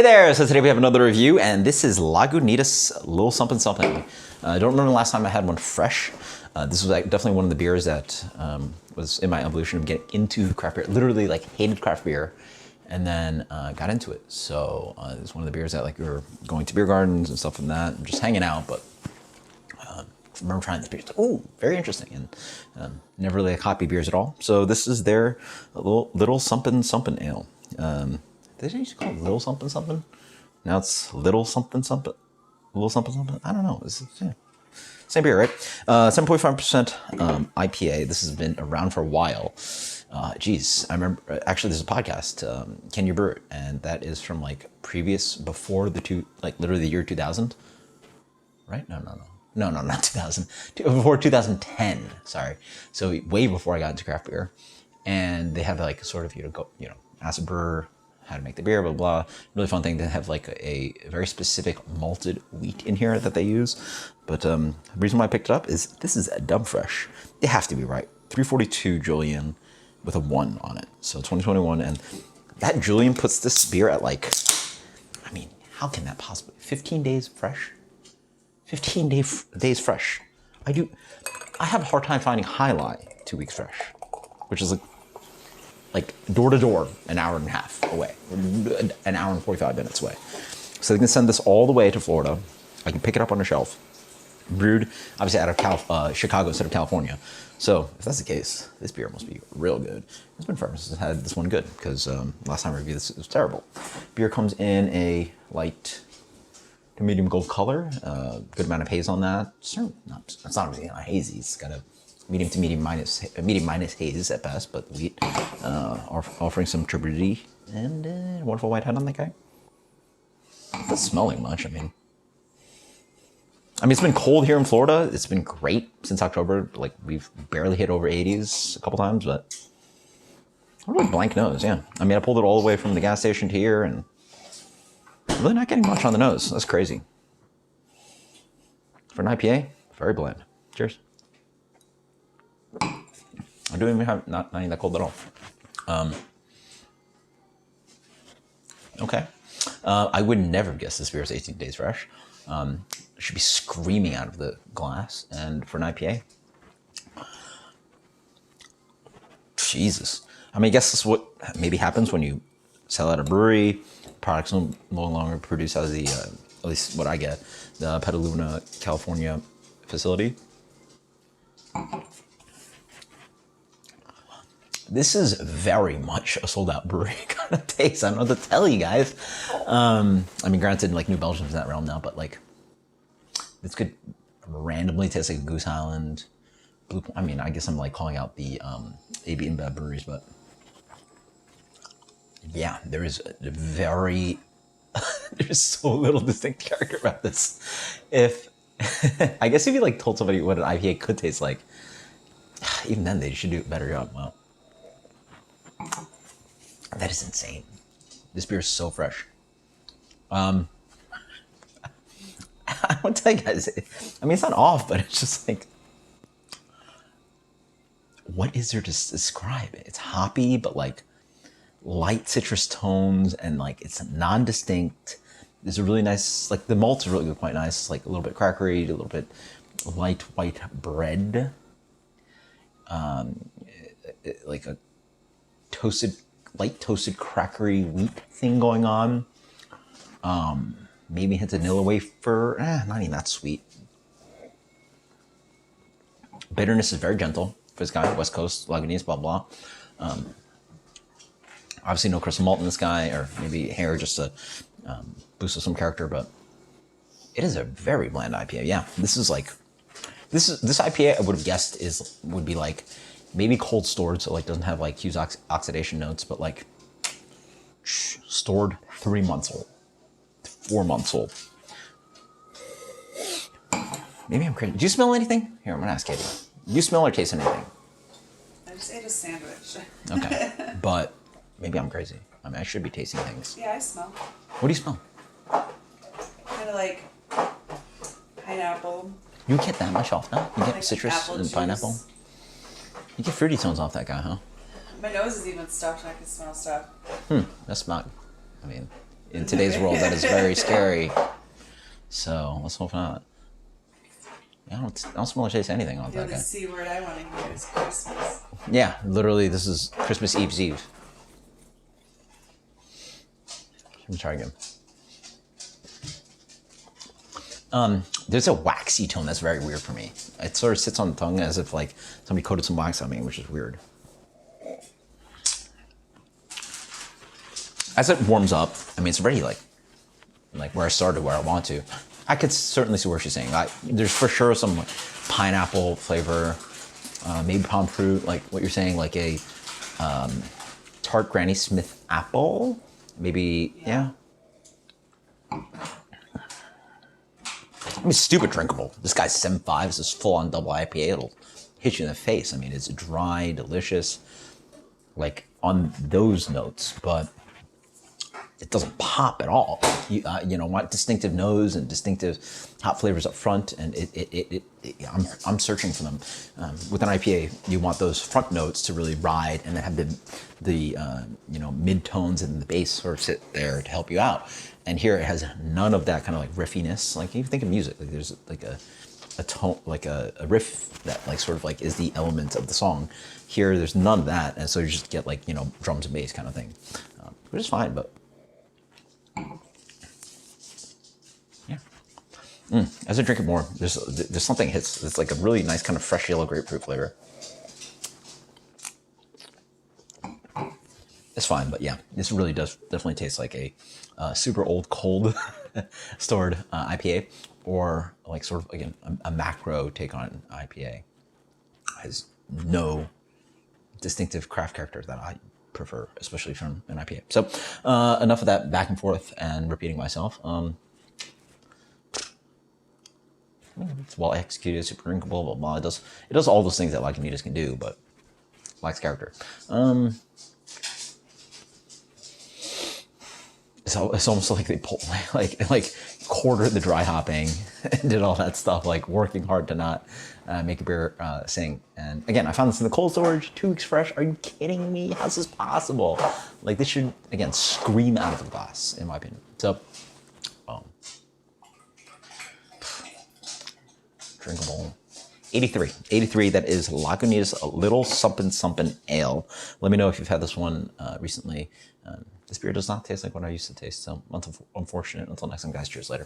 Hey there, so today we have another review, and this is Lagunitas Little Sumpin Sumpin. I don't remember the last time I had one fresh. This was definitely one of the beers that was in my evolution of getting into craft beer. Literally like hated craft beer and then got into it. So it's one of the beers that like we were going to beer gardens and stuff like that, and just hanging out, but I remember trying this beer. Like, oh, very interesting, and never really copy beers at all. So this is their little Sumpin Sumpin ale. Did they used to call it Little Sumpin Sumpin? Now it's Little Sumpin Sumpin? Little Sumpin Sumpin? I don't know. Yeah. Same beer, right? 7.5% IPA. This has been around for a while. Geez, I remember, actually there's a podcast, Can You Brew It? And that is from like before literally the year 2000. Right? No, not 2000. Before 2010, sorry. So way before I got into craft beer. And they have like sort of, ask a brewer how to make the beer, blah, blah. Really fun thing to have like a very specific malted wheat in here that they use. But the reason why I picked it up is this is a Dub Fresh. They have to be right. 342 Julian with a 1 on it. So 2021. And that Julian puts this beer at like, I mean, how can that possibly? 15 days fresh? 15 days fresh. I have a hard time finding High Lie 2 weeks fresh, which is like door to door, an hour and a half away, an hour and 45 minutes away. So they can send this all the way to Florida. I can pick it up on the shelf, brewed obviously out of Chicago instead of California. So if that's the case, this beer must be real good. It's been forever since I had this one good, because last time I reviewed this, it was terrible. Beer comes in a light to medium gold color, good amount of haze on that. It's not really hazy. It's got a medium to medium minus haze at best, but wheat, offering some turbidity and wonderful white head on that guy. It doesn't smell like much. I mean, it's been cold here in Florida. It's been great since October. Like we've barely hit over 80s a couple times, but a really blank nose. Yeah, I mean, I pulled it all the way from the gas station to here, and really not getting much on the nose. That's crazy for an IPA. Very bland. Cheers. I don't even have not even that cold at all. Okay. I would never guess this beer is 18 days fresh. It should be screaming out of the glass. And for an IPA, Jesus. I mean, I guess this is what maybe happens when you sell at a brewery. Products no longer produced out of the, at least what I get, the Petaluma, California facility. This is very much a sold-out brewery kind of taste. I don't know what to tell you guys. I mean, granted, like New Belgium's in that realm now, but like this could randomly taste like a Goose Island. I mean, I guess I'm like calling out the AB InBev breweries, but yeah, there is a very there's so little distinct character about this. I guess if you like told somebody what an IPA could taste like, even then they should do a better job. Wow. That is insane. This beer is so fresh. I want to tell you guys, I mean, it's not off, but it's just like, what is there to describe it? It's hoppy, but like light citrus tones, and like it's non-distinct. There's a really nice, like the malt is really quite nice. It's like a little bit crackery, a little bit light white bread. Like a light toasted crackery wheat thing going on. Maybe hint of vanilla wafer. Not even that sweet. Bitterness is very gentle for this guy. West Coast, Lagunitas, blah, blah. Obviously no crystal malt in this guy, or maybe hair just to boost of some character, but it is a very bland IPA. Yeah, this IPA I would have guessed would be like maybe cold stored, so like doesn't have like huge oxidation notes, but like stored 3 months old, 4 months old. Maybe I'm crazy. Do you smell anything? Here, I'm gonna ask Katie. Do you smell or taste anything? I just ate a sandwich. Okay, but maybe I'm crazy. I mean, I should be tasting things. Yeah, I smell. What do you smell? Kind of like pineapple. You get that much off that? You get like citrus and juice. pineapple? You get fruity tones off that guy, huh? My nose is even stuffed and I can smell stuff. That's not, I mean, In today's world, that is very scary. So let's hope not. I don't smell or taste anything on that The guy. C word I want to hear is Christmas. Yeah, literally, this is Christmas Eve's Eve. Let me try again. There's a waxy tone that's very weird for me. It sort of sits on the tongue as if like somebody coated some wax on me, which is weird. As it warms up, I mean, it's already like where I started, where I want to. I could certainly see where she's saying. There's for sure some like, pineapple flavor, maybe palm fruit, like what you're saying, like a tart Granny Smith apple, maybe, yeah. I mean, stupid drinkable. This guy's 7.5. This is full-on double IPA. It'll hit you in the face. I mean, it's dry, delicious, like on those notes, but it doesn't pop at all. You know, want distinctive nose and distinctive hop flavors up front, and I'm searching for them. With an IPA, you want those front notes to really ride, and then have the you know, mid tones and the bass sort of sit there to help you out. And here it has none of that kind of like riffiness. Like you think of music, like there's like a tone, like a riff that like sort of like is the element of the song. Here, there's none of that, and so you just get like, you know, drums and bass kind of thing, which is fine, but. Yeah. As I drink it more, there's something hits. It's like a really nice kind of fresh yellow grapefruit flavor. It's fine, but yeah, this really does definitely taste like a super old cold stored IPA, or like sort of again a macro take on IPA. It has no distinctive craft character that I prefer, especially from an IPA. So enough of that back and forth and repeating myself. It's well executed, super drinkable, blah, blah, blah. It does all those things that Lagunitas can do, but lacks character. It's almost like they pulled, like quartered the dry hopping and did all that stuff, like working hard to not make a beer sing. And again, I found this in the cold storage, 2 weeks fresh. Are you kidding me? How's this possible? Like this should, again, scream out of the glass, in my opinion. So, drinkable. 83. 83, that is Lagunitas Little Sumpin Sumpin Ale. Let me know if you've had this one recently. This beer does not taste like what I used to taste, so unfortunate. Until next time, guys, cheers later.